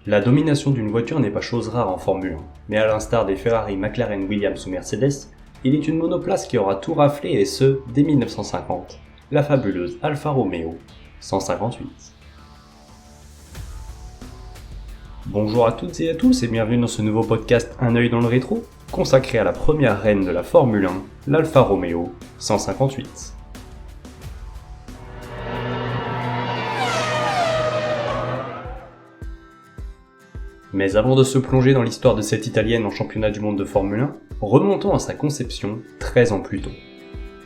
La domination d'une voiture n'est pas chose rare en Formule 1, mais à l'instar des Ferrari, McLaren, Williams ou Mercedes, il est une monoplace qui aura tout raflé et ce, dès 1950, la fabuleuse Alfa Romeo 158. Bonjour à toutes et à tous et bienvenue dans ce nouveau podcast Un œil dans le rétro, consacré à la première reine de la Formule 1, l'Alfa Romeo 158. Mais avant de se plonger dans l'histoire de cette Italienne en championnat du monde de Formule 1, remontons à sa conception 13 ans plus tôt.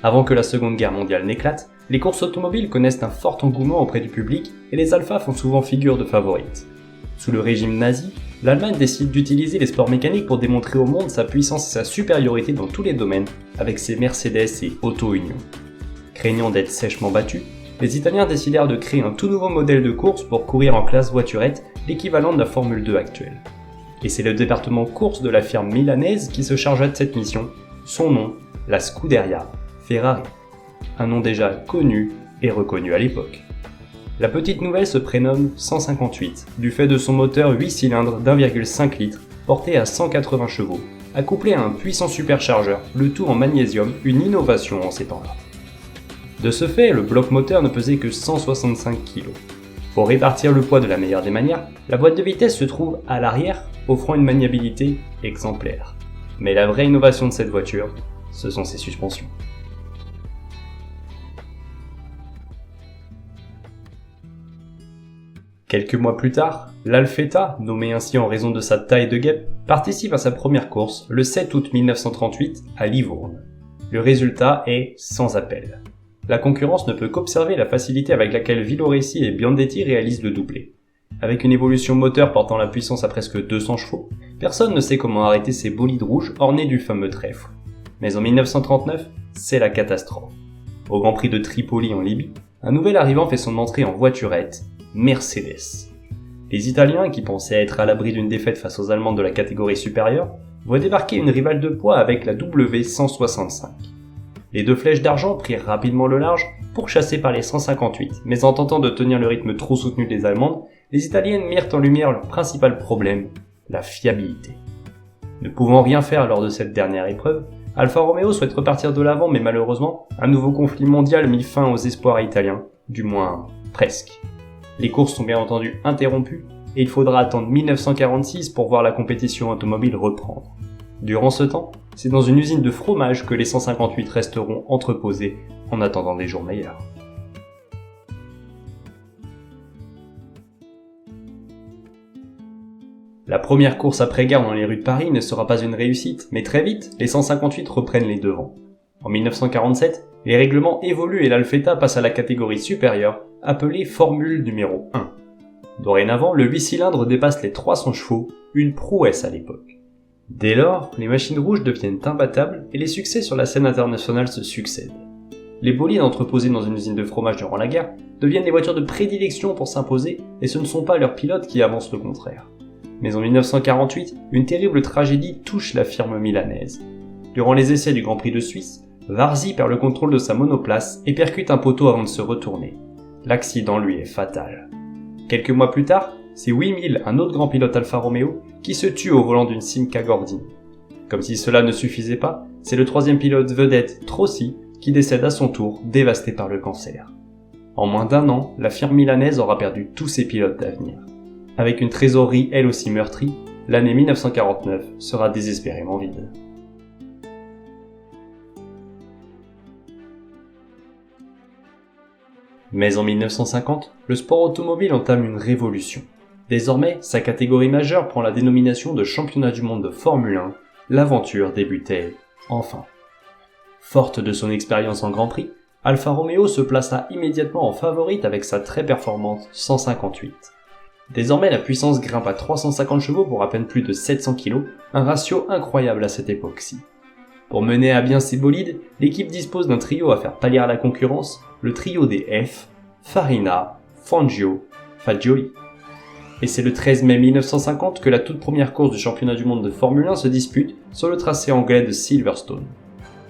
Avant que la Seconde Guerre mondiale n'éclate, les courses automobiles connaissent un fort engouement auprès du public et les Alphas font souvent figure de favorites. Sous le régime nazi, l'Allemagne décide d'utiliser les sports mécaniques pour démontrer au monde sa puissance et sa supériorité dans tous les domaines avec ses Mercedes et Auto Union. Craignant d'être sèchement battus, les Italiens décidèrent de créer un tout nouveau modèle de course pour courir en classe voiturette, l'équivalent de la Formule 2 actuelle. Et c'est le département course de la firme milanaise qui se chargea de cette mission, son nom, la Scuderia Ferrari. Un nom déjà connu et reconnu à l'époque. La petite nouvelle se prénomme 158, du fait de son moteur 8 cylindres d'1,5 litre, porté à 180 chevaux, accouplé à un puissant superchargeur, le tout en magnésium, une innovation en ces temps-là. De ce fait, le bloc moteur ne pesait que 165 kg. Pour répartir le poids de la meilleure des manières, la boîte de vitesse se trouve à l'arrière, offrant une maniabilité exemplaire. Mais la vraie innovation de cette voiture, ce sont ses suspensions. Quelques mois plus tard, l'Alfetta, nommé ainsi en raison de sa taille de guêpe, participe à sa première course le 7 août 1938 à Livourne. Le résultat est sans appel. La concurrence ne peut qu'observer la facilité avec laquelle Villoresi et Biandetti réalisent le doublé. Avec une évolution moteur portant la puissance à presque 200 chevaux, personne ne sait comment arrêter ces bolides rouges ornés du fameux trèfle. Mais en 1939, c'est la catastrophe. Au Grand Prix de Tripoli en Libye, un nouvel arrivant fait son entrée en voiturette, Mercedes. Les Italiens, qui pensaient être à l'abri d'une défaite face aux Allemands de la catégorie supérieure, voient débarquer une rivale de poids avec la W165. Les deux flèches d'argent prirent rapidement le large, pourchassées par les 158, mais en tentant de tenir le rythme trop soutenu des Allemandes, les Italiennes mirent en lumière leur principal problème, la fiabilité. Ne pouvant rien faire lors de cette dernière épreuve, Alfa Romeo souhaite repartir de l'avant mais malheureusement, un nouveau conflit mondial mit fin aux espoirs italiens, du moins presque. Les courses sont bien entendu interrompues et il faudra attendre 1946 pour voir la compétition automobile reprendre. Durant ce temps, c'est dans une usine de fromage que les 158 resteront entreposés en attendant des jours meilleurs. La première course après-guerre dans les rues de Paris ne sera pas une réussite, mais très vite, les 158 reprennent les devants. En 1947, les règlements évoluent et l'Alfetta passe à la catégorie supérieure, appelée Formule numéro 1. Dorénavant, le 8 cylindres dépasse les 300 chevaux, une prouesse à l'époque. Dès lors, les machines rouges deviennent imbattables et les succès sur la scène internationale se succèdent. Les bolides entreposés dans une usine de fromage durant la guerre deviennent des voitures de prédilection pour s'imposer et ce ne sont pas leurs pilotes qui avancent le contraire. Mais en 1948, une terrible tragédie touche la firme milanaise. Durant les essais du Grand Prix de Suisse, Varzi perd le contrôle de sa monoplace et percute un poteau avant de se retourner. L'accident lui est fatal. Quelques mois plus tard, c'est Wimille, un autre grand pilote Alfa Romeo, qui se tue au volant d'une Simca Gordini. Comme si cela ne suffisait pas, c'est le troisième pilote vedette, Trossi, qui décède à son tour, dévasté par le cancer. En moins d'un an, la firme milanaise aura perdu tous ses pilotes d'avenir. Avec une trésorerie elle aussi meurtrie, l'année 1949 sera désespérément vide. Mais en 1950, le sport automobile entame une révolution. Désormais, sa catégorie majeure prend la dénomination de championnat du monde de Formule 1, l'aventure débutait enfin. Forte de son expérience en Grand Prix, Alfa Romeo se plaça immédiatement en favorite avec sa très performante 158. Désormais, la puissance grimpe à 350 chevaux pour à peine plus de 700 kg, un ratio incroyable à cette époque-ci. Pour mener à bien ces bolides, l'équipe dispose d'un trio à faire pâlir à la concurrence, le trio des F, Farina, Fangio, Fagioli. Et c'est le 13 mai 1950 que la toute première course du championnat du monde de Formule 1 se dispute sur le tracé anglais de Silverstone.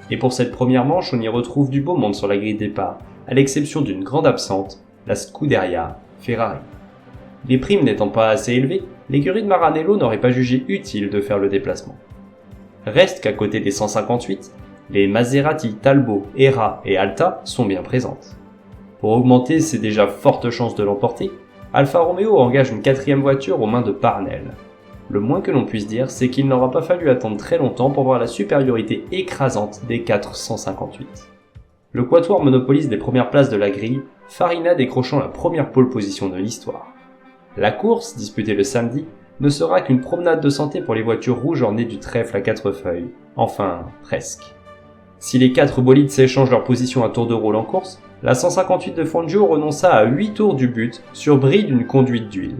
Et pour cette première manche, on y retrouve du beau monde sur la grille de départ, à l'exception d'une grande absente, la Scuderia Ferrari. Les primes n'étant pas assez élevées, l'écurie de Maranello n'aurait pas jugé utile de faire le déplacement. Reste qu'à côté des 158, les Maserati, Talbot, Hera et Alta sont bien présentes. Pour augmenter ses déjà fortes chances de l'emporter, Alfa Romeo engage une quatrième voiture aux mains de Parnell. Le moins que l'on puisse dire, c'est qu'il n'aura pas fallu attendre très longtemps pour voir la supériorité écrasante des 458. Le quatuor monopolise les premières places de la grille, Farina décrochant la première pole position de l'histoire. La course, disputée le samedi, ne sera qu'une promenade de santé pour les voitures rouges ornées du trèfle à 4 feuilles. Enfin, presque. Si les 4 bolides s'échangent leur position à tour de rôle en course, la 158 de Fangio renonça à 8 tours du but sur bris d'une conduite d'huile.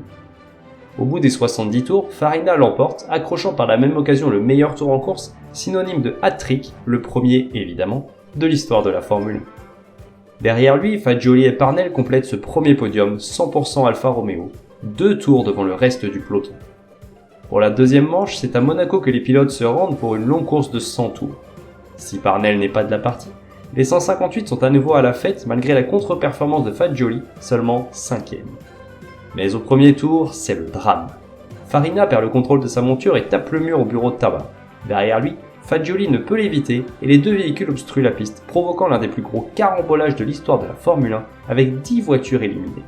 Au bout des 70 tours, Farina l'emporte, accrochant par la même occasion le meilleur tour en course, synonyme de hat-trick, le premier évidemment, de l'histoire de la Formule 1. Derrière lui, Fagioli et Parnell complètent ce premier podium 100% Alfa Romeo, 2 tours devant le reste du peloton. Pour la deuxième manche, c'est à Monaco que les pilotes se rendent pour une longue course de 100 tours. Si Parnell n'est pas de la partie, les 158 sont à nouveau à la fête malgré la contre-performance de Fagioli, seulement 5e. Mais au premier tour, c'est le drame. Farina perd le contrôle de sa monture et tape le mur au bureau de tabac. Derrière lui, Fagioli ne peut l'éviter et les deux véhicules obstruent la piste, provoquant l'un des plus gros carambolages de l'histoire de la Formule 1 avec 10 voitures éliminées.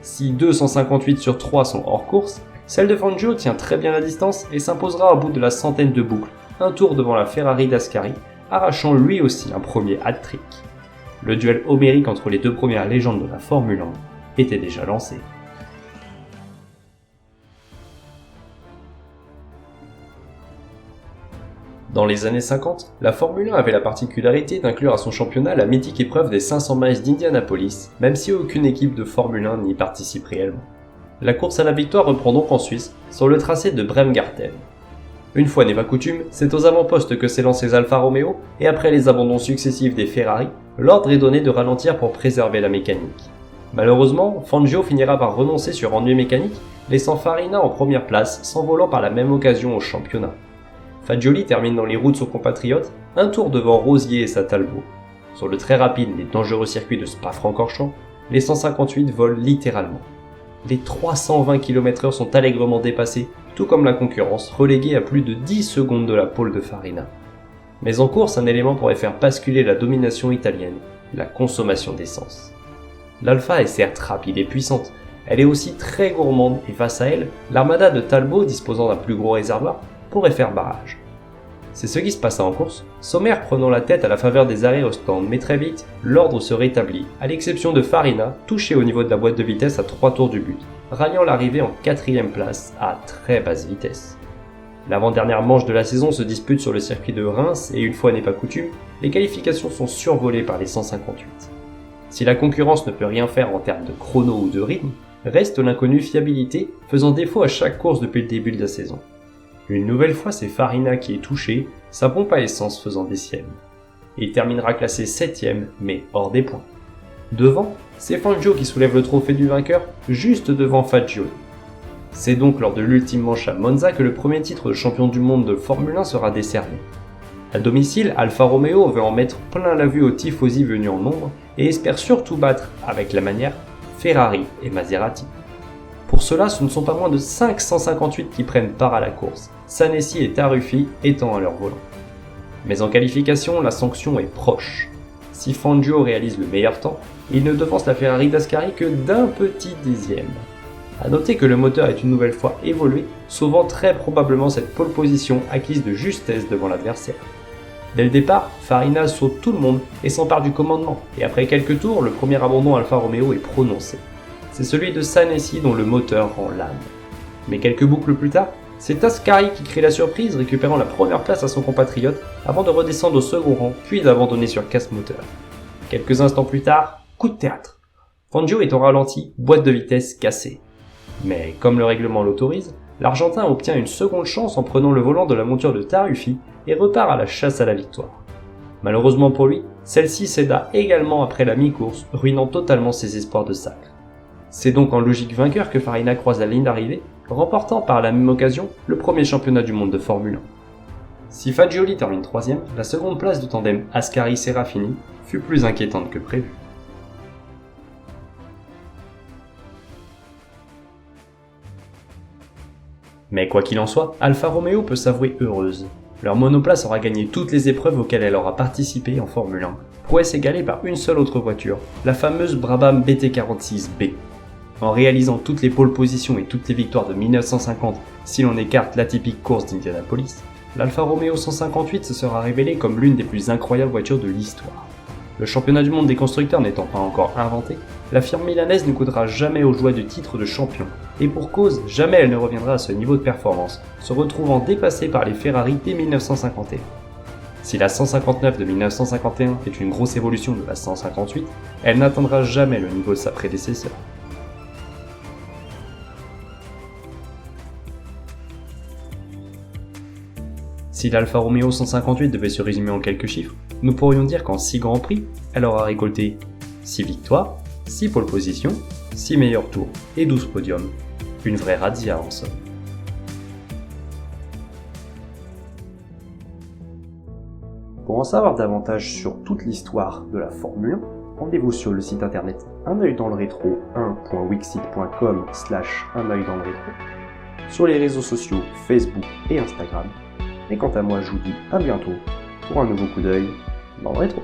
Si 258 sur 3 sont hors course, celle de Fangio tient très bien la distance et s'imposera au bout de la centaine de boucles, un tour devant la Ferrari d'Ascari, arrachant lui aussi un premier hat-trick. Le duel homérique entre les deux premières légendes de la Formule 1 était déjà lancé. Dans les années 50, la Formule 1 avait la particularité d'inclure à son championnat la mythique épreuve des 500 miles d'Indianapolis, même si aucune équipe de Formule 1 n'y participe réellement. La course à la victoire reprend donc en Suisse, sur le tracé de Bremgarten. Une fois n'est pas coutume, c'est aux avant-postes que s'élancent les Alfa Romeo, et après les abandons successifs des Ferrari, l'ordre est donné de ralentir pour préserver la mécanique. Malheureusement, Fangio finira par renoncer sur ennui mécanique, laissant Farina en première place, s'envolant par la même occasion au championnat. Fagioli termine dans les roues de son compatriote, un tour devant Rosier et sa Talbot. Sur le très rapide mais dangereux circuit de Spa-Francorchamps, les 158 volent littéralement. Les 320 km/h sont allègrement dépassés, tout comme la concurrence, reléguée à plus de 10 secondes de la pole de Farina. Mais en course, un élément pourrait faire basculer la domination italienne, la consommation d'essence. L'Alfa est certes rapide et puissante, elle est aussi très gourmande et face à elle, l'armada de Talbot disposant d'un plus gros réservoir pourrait faire barrage. C'est ce qui se passa en course, Sommer prenant la tête à la faveur des arrêts au stand, mais très vite, l'ordre se rétablit, à l'exception de Farina, touché au niveau de la boîte de vitesse à 3 tours du but, ralliant l'arrivée en 4ème place à très basse vitesse. L'avant-dernière manche de la saison se dispute sur le circuit de Reims et une fois n'est pas coutume, les qualifications sont survolées par les 158. Si la concurrence ne peut rien faire en termes de chrono ou de rythme, reste l'inconnue fiabilité faisant défaut à chaque course depuis le début de la saison. Une nouvelle fois, c'est Farina qui est touché, sa pompe à essence faisant des siennes. Il terminera classé 7ème, mais hors des points. Devant, c'est Fangio qui soulève le trophée du vainqueur, juste devant Fagioli. C'est donc lors de l'ultime manche à Monza que le premier titre de champion du monde de Formule 1 sera décerné. À domicile, Alfa Romeo veut en mettre plein la vue aux tifosi venus en nombre et espère surtout battre, avec la manière, Ferrari et Maserati. Pour cela, ce ne sont pas moins de 558 qui prennent part à la course, Sanesi et Taruffi étant à leur volant. Mais en qualification, la sanction est proche. Si Fangio réalise le meilleur temps, il ne devance la Ferrari d'Ascari que d'un petit dixième. A noter que le moteur est une nouvelle fois évolué, sauvant très probablement cette pole position acquise de justesse devant l'adversaire. Dès le départ, Farina saute tout le monde et s'empare du commandement, et après quelques tours, le premier abandon Alfa Romeo est prononcé. C'est celui de Sanesi dont le moteur rend l'âme. Mais quelques boucles plus tard, c'est Ascari qui crée la surprise, récupérant la première place à son compatriote avant de redescendre au second rang, puis d'abandonner sur casse-moteur. Quelques instants plus tard, coup de théâtre. Fangio est au ralenti, boîte de vitesse cassée. Mais comme le règlement l'autorise, l'Argentin obtient une seconde chance en prenant le volant de la monture de Taruffi et repart à la chasse à la victoire. Malheureusement pour lui, celle-ci céda également après la mi-course, ruinant totalement ses espoirs de sacre. C'est donc en logique vainqueur que Farina croise la ligne d'arrivée, remportant par la même occasion le premier championnat du monde de Formule 1. Si Fagioli termine 3ème, la seconde place du tandem Ascari-Serafini fut plus inquiétante que prévu. Mais quoi qu'il en soit, Alfa Romeo peut s'avouer heureuse. Leur monoplace aura gagné toutes les épreuves auxquelles elle aura participé en Formule 1, prouesse égalée par une seule autre voiture, la fameuse Brabham BT46B. En réalisant toutes les pole positions et toutes les victoires de 1950 si l'on écarte l'atypique course d'Indianapolis, l'Alfa Romeo 158 se sera révélée comme l'une des plus incroyables voitures de l'histoire. Le championnat du monde des constructeurs n'étant pas encore inventé, la firme milanaise ne coûtera jamais aux joies de titre de champion, et pour cause, jamais elle ne reviendra à ce niveau de performance, se retrouvant dépassée par les Ferrari dès 1951. Si la 159 de 1951 est une grosse évolution de la 158, elle n'atteindra jamais le niveau de sa prédécesseur. Si l'Alfa Romeo 158 devait se résumer en quelques chiffres, nous pourrions dire qu'en 6 grands prix, elle aura récolté 6 victoires, 6 pole positions, 6 meilleurs tours et 12 podiums. Une vraie razzia en somme. Pour en savoir davantage sur toute l'histoire de la Formule 1, rendez-vous sur le site internet unoeildanslerétro 1.wixit.com/unoeildanslerétro, sur les réseaux sociaux Facebook et Instagram. Et quant à moi, je vous dis à bientôt pour un nouveau coup d'œil dans le rétro.